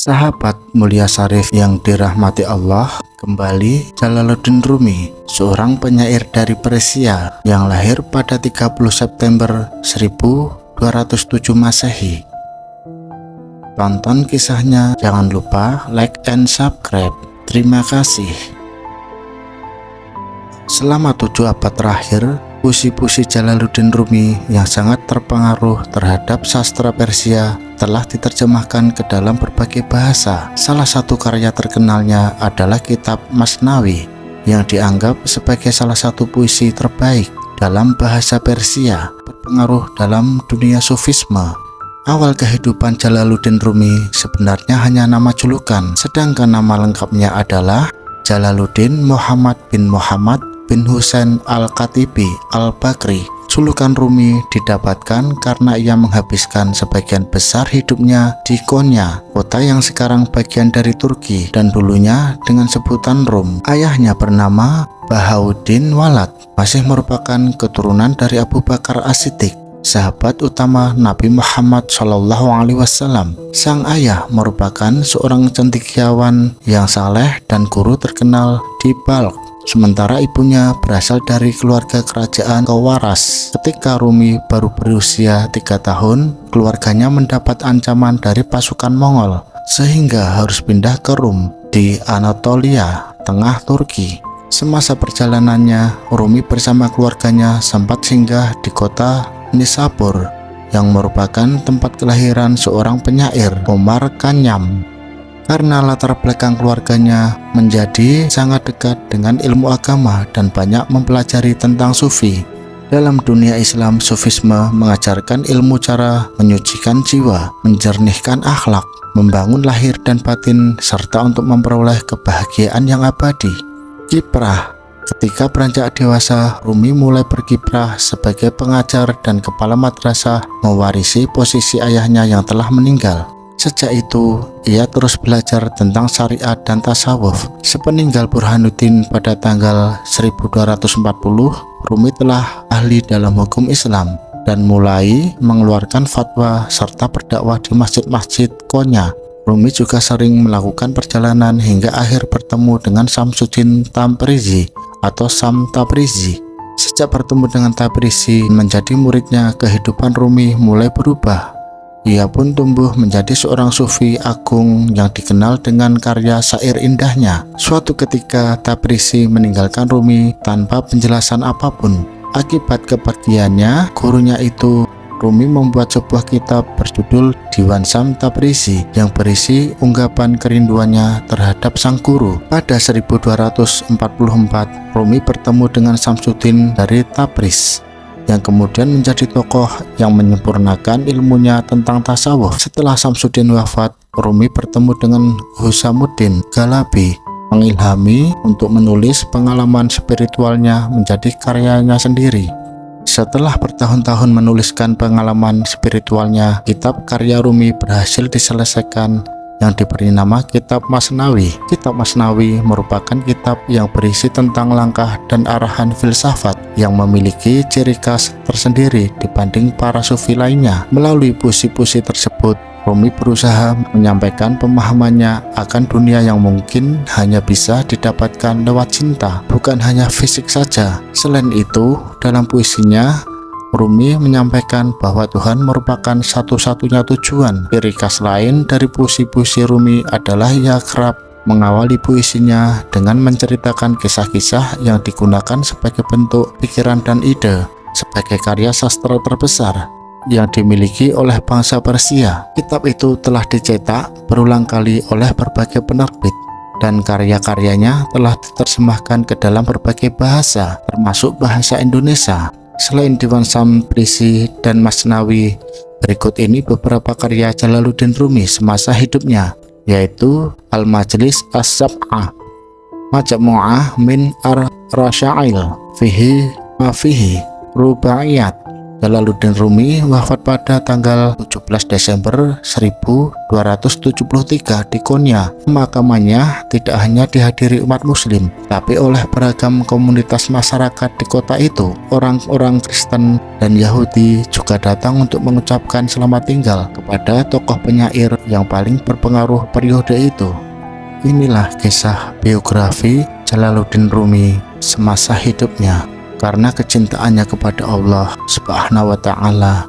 Sahabat mulia Syarif yang dirahmati Allah, kembali Jalaluddin Rumi, seorang penyair dari Persia yang lahir pada 30 September 1207 Masehi. Tonton kisahnya, jangan lupa like and subscribe. Terima kasih. Selama 7 abad terakhir, puisi-puisi Jalaluddin Rumi yang sangat terpengaruh terhadap sastra Persia telah diterjemahkan ke dalam berbagai bahasa. Salah satu karya terkenalnya adalah kitab Masnawi yang dianggap sebagai salah satu puisi terbaik dalam bahasa Persia, berpengaruh dalam dunia sufisme. Awal kehidupan Jalaluddin Rumi sebenarnya hanya nama julukan, sedangkan nama lengkapnya adalah Jalaluddin Muhammad bin Husain Al-Khatibi Al-Bakri. Julukan Rumi didapatkan karena ia menghabiskan sebagian besar hidupnya di Konya, kota yang sekarang bagian dari Turki dan dulunya dengan sebutan Rum. Ayahnya bernama Bahauddin Walad, masih merupakan keturunan dari Abu Bakar As-Siddiq, sahabat utama Nabi Muhammad SAW. Sang ayah merupakan seorang cendekiawan yang saleh dan guru terkenal di Balkh. Sementara ibunya berasal dari keluarga kerajaan Kawaras. Ketika Rumi baru berusia 3 tahun, keluarganya mendapat ancaman dari pasukan Mongol sehingga harus pindah ke Rum di Anatolia, tengah Turki. Semasa perjalanannya, Rumi bersama keluarganya sempat singgah di kota Nisapur yang merupakan tempat kelahiran seorang penyair, Omar Khayyam. Karena latar belakang keluarganya menjadi sangat dekat dengan ilmu agama dan banyak mempelajari tentang sufi. Dalam dunia Islam, sufisme mengajarkan ilmu cara menyucikan jiwa, menjernihkan akhlak, membangun lahir dan batin, serta untuk memperoleh kebahagiaan yang abadi. Kiprah. Ketika beranjak dewasa, Rumi mulai berkiprah sebagai pengajar dan kepala madrasah, mewarisi posisi ayahnya yang telah meninggal. Sejak itu, ia terus belajar tentang syariat dan tasawuf. Sepeninggal Burhanuddin pada tanggal 1240, Rumi telah ahli dalam hukum Islam dan mulai mengeluarkan fatwa serta berdakwah di masjid-masjid Konya. Rumi juga sering melakukan perjalanan hingga akhir bertemu dengan Samsuddin Tabrizi atau Sam Tabrizi. Sejak bertemu dengan Tabrizi menjadi muridnya, kehidupan Rumi mulai berubah. Ia pun tumbuh menjadi seorang sufi agung yang dikenal dengan karya syair indahnya. Suatu ketika Tabrizi meninggalkan Rumi tanpa penjelasan apapun. Akibat kepergiannya gurunya itu, Rumi membuat sebuah kitab berjudul Diwan Sam Tabrizi yang berisi ungkapan kerinduannya terhadap sang guru. Pada 1244, Rumi bertemu dengan Samsuddin dari Tabriz yang kemudian menjadi tokoh yang menyempurnakan ilmunya tentang tasawuf. Setelah Samsuddin wafat, Rumi bertemu dengan Husamuddin Galabi, mengilhami untuk menulis pengalaman spiritualnya menjadi karyanya sendiri. Setelah bertahun-tahun menuliskan pengalaman spiritualnya, kitab karya Rumi berhasil diselesaikan yang diberi nama Kitab Masnawi. Kitab Masnawi merupakan kitab yang berisi tentang langkah dan arahan filsafat yang memiliki ciri khas tersendiri dibanding para sufi lainnya. Melalui puisi-puisi tersebut, Rumi berusaha menyampaikan pemahamannya akan dunia yang mungkin hanya bisa didapatkan lewat cinta, bukan hanya fisik saja. Selain itu, dalam puisinya, Rumi menyampaikan bahwa Tuhan merupakan satu-satunya tujuan. Ciri khas lain dari puisi-puisi Rumi adalah ia kerap mengawali puisinya dengan menceritakan kisah-kisah yang digunakan sebagai bentuk pikiran dan ide. Sebagai karya sastra terbesar yang dimiliki oleh bangsa Persia, kitab itu telah dicetak berulang kali oleh berbagai penerbit dan karya-karyanya telah diterjemahkan ke dalam berbagai bahasa, termasuk bahasa Indonesia. Selain Diwan Sam Tabrizi dan Masnawi, berikut ini beberapa karya Jalaluddin Rumi semasa hidupnya, yaitu Al-Majlis As-Sab'ah, Majmu'ah min Ar-Rasyail, Fihi Mafihi, Rubaiyat, Jalaluddin Rumi wafat pada tanggal 17 Desember 1273 di Konya. Pemakamannya tidak hanya dihadiri umat muslim, tapi oleh beragam komunitas masyarakat di kota itu. Orang-orang Kristen dan Yahudi juga datang untuk mengucapkan selamat tinggal kepada tokoh penyair yang paling berpengaruh periode itu. Inilah kisah biografi Jalaluddin Rumi semasa hidupnya. Karena kecintaannya kepada Allah Subhanahu wa Ta'ala,